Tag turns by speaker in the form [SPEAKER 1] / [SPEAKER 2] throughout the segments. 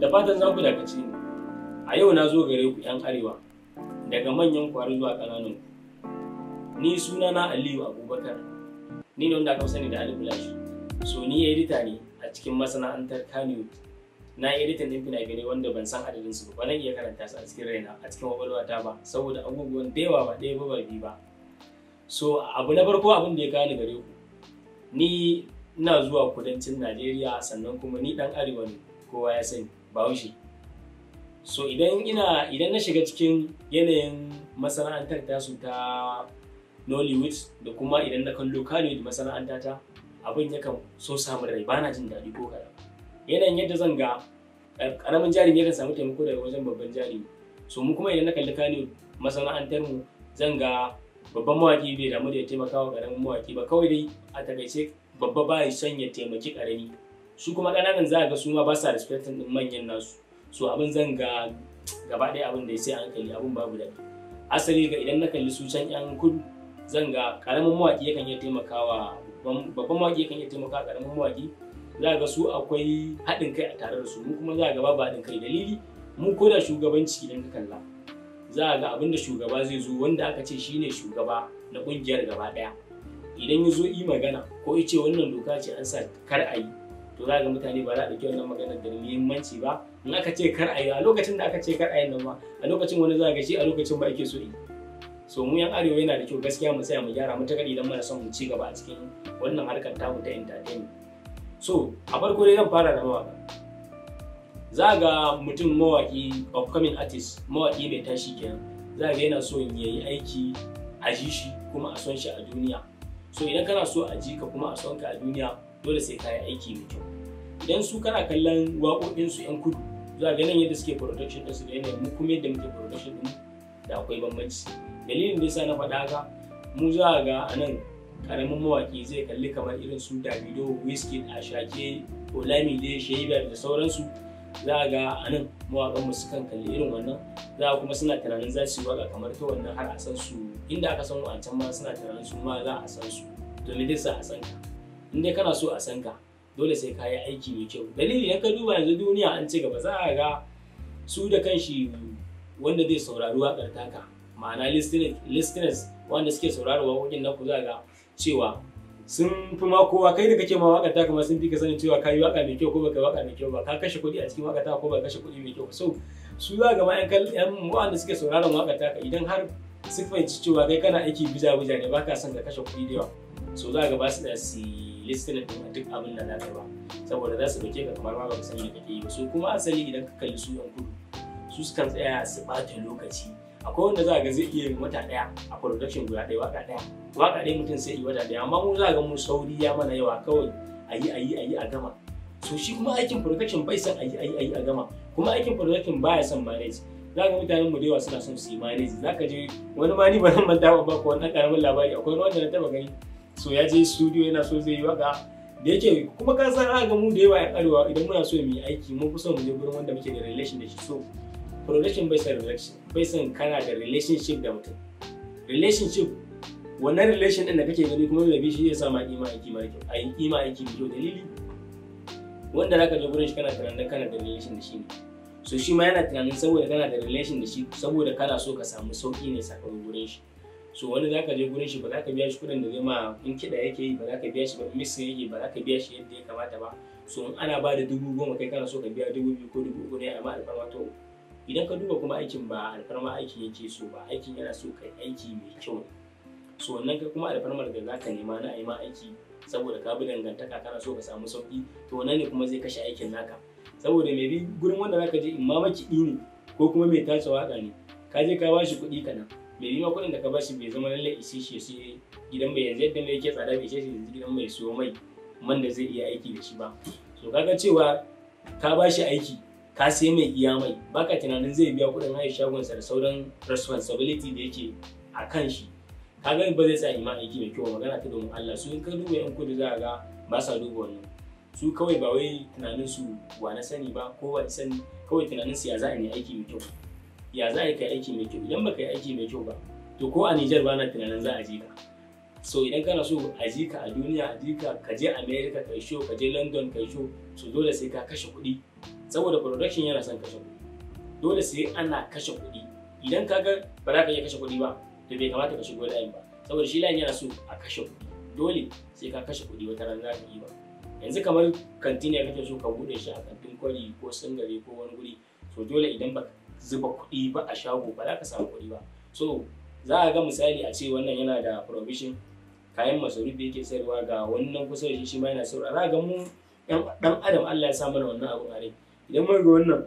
[SPEAKER 1] Da fatan za ku dakace ni. A yau na zo gare ku 'yan arewa, daga manyan kwari zuwa ƙananan ku. Ni sunana Aliyu Abubakar, ni ne wanda aka sani da Ali Flash. So ni edita ne a cikin masana'antar Kannywood. Na yi editan ɗin fina-finai wanda ban san adadin su ba, zan iya karanta su a cikin raina, a cikin kwakwalwata ba, saboda abubuwan da yawa ba ɗaya ba biyu ba. So abu na farko abin da ya kawo ni gare ku, ni ina zuwa kudancin Najeriya, sannan kuma ni ɗan arewa ne, kowa ya sani, Bahaushe. So idan na shiga cikin yanayin masana'antar tasu ta Nollywood, da kuma idan na kallo Kannywood masana'anta ta, abin yakan so samun rai, bana jin daɗi ko kaɗan. Yanayin yadda zan ga ƙaramin jarumi yakan samu taimako daga wajen babban jarumi. So mu kuma idan na kalli Kannywood masana'antar mu, zan ga babban mawaƙi bai damu da ya taimaka wa ƙaramin mawaƙi ba, kawai dai a takaice babba ba ya son ya taimaki ƙarami. Su kuma ƙananan za a ga su ma ba sa respecting ɗin manyan nasu. So abin zan ga gaba ɗaya abin da ya sai hankali, abin babu daɗi. Asali ga idan na kalli su can 'yan kudu, zan ga ƙaramin mawaƙi yakan iya taimakawa babban mawaƙi yakan iya taimakawa ƙaramin mawaƙi. Za ga su akwai haɗin kai a tare da su, mu kuma za ga babu haɗin kai. Dalili, mu ko da shugabanci idan ka kalla, za ga abin da shugaba zai zo, wanda aka ce shine shugaba na ƙungiyar gaba ɗaya, idan ya zo yi magana ko ya ce wannan doka ce an sa kar a yi, to za ga mutane ba za a ɗauki wannan maganar da muhimmanci ba. In aka ce kar a yi, a lokacin da aka ce kar a yi nan ma, a lokacin wani za ga shi a lokacin ba ake so yi. So mu 'yan arewa yana da kyau gaskiya mu tsaya mu gyara matuƙar idan muna son mu ci gaba a cikin wannan harkar tamu ta entertainment. So a farko dai zan fara da mawaƙa. Za ga mutum mawaƙi, upcoming artist, mawaƙi mai tashi kenan, za ga yana so ya yi aiki a ji shi kuma a son shi a duniya. So idan kana so a ji ka kuma a son ka a duniya, dole sai ka yi aiki mai kyau. Idan su kana kallon waƙoƙinsu 'yan kudu, za ga nan yadda suke production ɗinsu da yanayin mu kuma yadda muke production ɗin da akwai bambanci. Dalilin da yasa na faɗa haka, mu za ga a nan ƙaramin mawaƙi zai kalli kamar irin su Davido, Wizkid, Ashake, Olamide, Sheybert da sauransu. Za ga a nan mawaƙanmu sukan kalli irin wannan, za kuma suna tunanin za su yi waƙa kamar ta wannan har a san su, inda aka san wancan ma suna tunanin su ma za a san su. To me zai sa a san ka? In dai kana so a san ka, dole sai ka yi aiki mai kyau. Dalili, idan ka duba yanzu duniya an ci gaba, za a ga su da kanshi wanda zai saurari waƙar taka, ma'ana listeners wanda suke saurara waƙoƙin naku, za ga cewa sun fi ma kowa. Kai da kake ma waƙar taka ma sun fi ka sanin cewa ka yi waƙa mai kyau ko baka waƙa mai kyau ba, ka kashe kuɗi a cikin waƙar taka ko baka kashe kuɗi mai kyau. So su za ga ma 'yan wanda suke sauraron waƙar taka, idan har su fahimci cewa kai kana aiki bija-bija ne, baka son ka kashe kuɗi da yawa, so za ga ba su da su listening din duk abin da za ka ba, saboda za su dauke ka kamar ma baka sani da kake yi ba. So kuma asali idan ka kalli su 'yan kudu, su sukan tsaya su ɓata lokaci. Akwai wanda za ga zai iya yin wata ɗaya a production guda ɗaya, waka ɗaya mutum sai yi wata ɗaya, amma mu za ga mu sauri ya mana yawa, kawai a yi a gama. So shi kuma aikin production bai son a yi a gama, kuma aikin production baya son manage. Za ga mutanen mu da yawa suna son su yi manage. Za ka je wani ma ni ba zan manta ba ko wani ƙaramin labari, akwai wanda na taɓa gani, so ya je studio yana so zai yi waka, da yake kuma ka san ga mu da yawa ya arewa, idan muna so mu yi aiki mun fi son mu je gurin wanda muke da relation da shi. So production bai son relation, bai son kana da relationship da mutum. Relationship, wannan relation din da kake gani kuma bai shi zai sa ma kima aiki mara kyau, a yi kima aiki mai kyau. Dalili, wanda zaka je gurin shi kana tunanin kana da relation da shi ne, so shi ma yana tunanin saboda kana da relation da shi, saboda kana so ka samu sauki ne sakamakon gurin shi. So wani za ka je gurin shi ba za ka biya shi kuɗin da zai ma, in kiɗa yake yi ba za ka biya shi ba, mixing yake ba za ka biya shi yadda ya kamata ba. So in ana ba da 10,000 kai kana so ka biya 2,000 ko 3,000 ne, amma alfarma. To idan ka duba kuma aikin ba alfarma aikin yake so ba, aikin yana so kai aiki mai kyau ne. So wannan kai kuma alfarmar da za ka nema na a yi ma aiki saboda ka bi dangantaka, kana so ka samu sauki, to wannan ne kuma zai kashe aikin naka. Saboda mai bi gurin wanda za ka je in ma makiɗi ne ko kuma mai tace waƙa ne, ka je ka ba shi kuɗi kaɗan, mai bi ma kuɗin da ka ba shi bai zama lallai ishe shi sai gidan mai, yanzu yadda mai yake tsada bai ishe shi yanzu gidan mai siyo mai man da zai iya aiki da shi ba. So kaga cewa ka ba shi aiki, ka sai mai iya mai, baka tunanin zai biya kuɗin haya shagonsa da sauran responsibility da yake a kan shi. Kaga ba zai tsaya ma aiki mai kyau, magana ta domin Allah. Su in ka duba 'yan kudu za ga ba sa duba wannan. Su kawai ba wai tunanin su wa na sani ba ko wa sani, kawai tunanin su ya za a yi aiki mai kyau, ya za a yi aiki mai kyau. Idan baka yi aiki mai kyau ba, to ko a Niger ba na tunanin za a ji ka. So idan kana so a ji ka a duniya, a ji ka, ka je America kai show, ka je London kai show, so dole sai ka kashe kuɗi saboda production yana son kashe kuɗi, dole sai ana kashe kuɗi. Idan ka ga ba za ka iya kashe kuɗi ba to bai kamata ka shigo layin ba, saboda shi layin yana so a kashe kuɗi, dole sai ka kashe kuɗi wata rana za ka yi ba. Yanzu kamar kanti ne kake so ka buɗe shi a kantin Kwari ko Singare ko wani guri, to dole idan ba zuba kuɗi ba a shago ba za ka samu kuɗi ba. So za a ga misali a ce wannan yana da provision kayan masarufi yake sayarwa, ga wannan kusa da shi ma yana sayarwa, za a ga mu ɗan adam Allah ya sa mana wannan abu a rai. Idan mun ga wannan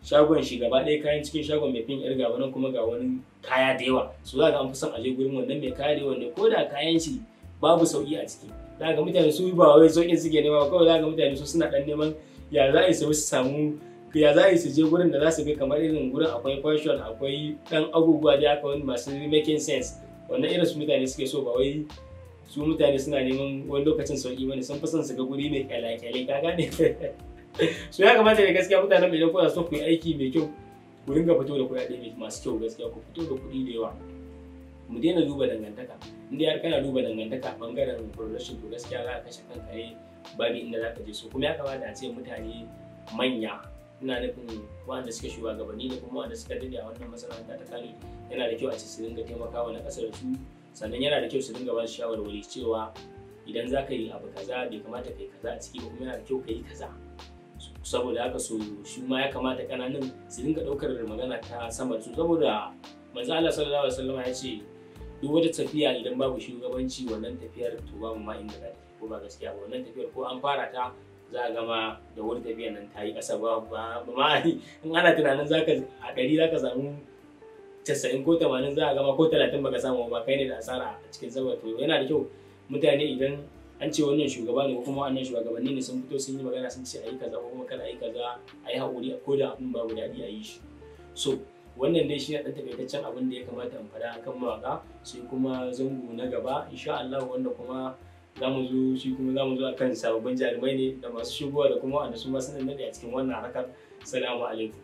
[SPEAKER 1] shagon shi gaba ɗaya kayan cikin shagon mai fin irga wannan kuma ga wani kaya da yawa, so za ga an fi son aje gurin wannan mai kaya da yawa ne, ko da kayan shi babu sauki a ciki. Za ga mutane su ba wai sauƙin suke nema ba, kawai za ga mutane su suna ɗan neman ya za a yi su samu, ya za a yi su je gurin da za su ga kamar irin gurin akwai fashion, akwai ɗan abubuwa da haka wani masu making sense, wannan irin su mutane suke so, ba wai su mutane suna neman wani lokacin sauƙi bane, sun fi son su ga guri mai kyale-kyale, ka gane. So ya kamata da gaskiya mutanen mai kuna so ku yi aiki mai kyau, ku dinga fito da kuɗaɗe masu kyau, gaskiya ku fito da kuɗi da yawa. Mu daina duba dangantaka, in dai har kana duba dangantaka bangaren production to gaskiya za ka kashe kanka ne babu inda za ka je. So kuma ya kamata a ce mutane manya, ina nufin waɗanda suke shugabanni da kuma waɗanda suka dade a wannan masana'anta ta Kano, yana da kyau a ce su dinga taimakawa na ƙasa da su, sannan yana da kyau su dinga ba su shawarwari cewa idan za ka yi abu kaza bai kamata ka yi kaza a ciki ba, kuma yana da kyau ka yi kaza. Saboda haka so shi ma ya kamata ƙananan su dinga ɗaukar magana ta sama da su, saboda manzo Allah sallallahu alaihi wasallam ya ce duk wata tafiya idan babu shugabanci wannan tafiyar to babu ma inda za ta, ko ba gaskiya ba, wannan tafiyar ko an fara ta za a gama da wani tafiyar nan ta yi ƙasa ba ma in ana tunanin zaka a 100 zaka samu 90 ko 80 za a gama ko 30 baka samu ba, kai ne da asara a cikin zama. To yana da kyau mutane idan an ce wannan shugaba ne ko kuma wannan shugabanni ne sun fito sun yi magana sun ce a yi kaza ko kuma kada a yi kaza, a yi haƙuri ko da abin babu daɗi a yi shi. So wannan dai shi ne ɗan takaitaccen abin da ya kamata in faɗa akan mawaƙa, sai kuma zango na gaba insha Allah wanda kuma za mu zo akan sababbin jarumai ne da masu shigowa da kuma wanda su ma sun daɗe a cikin wannan harkar. Salamu alaikum.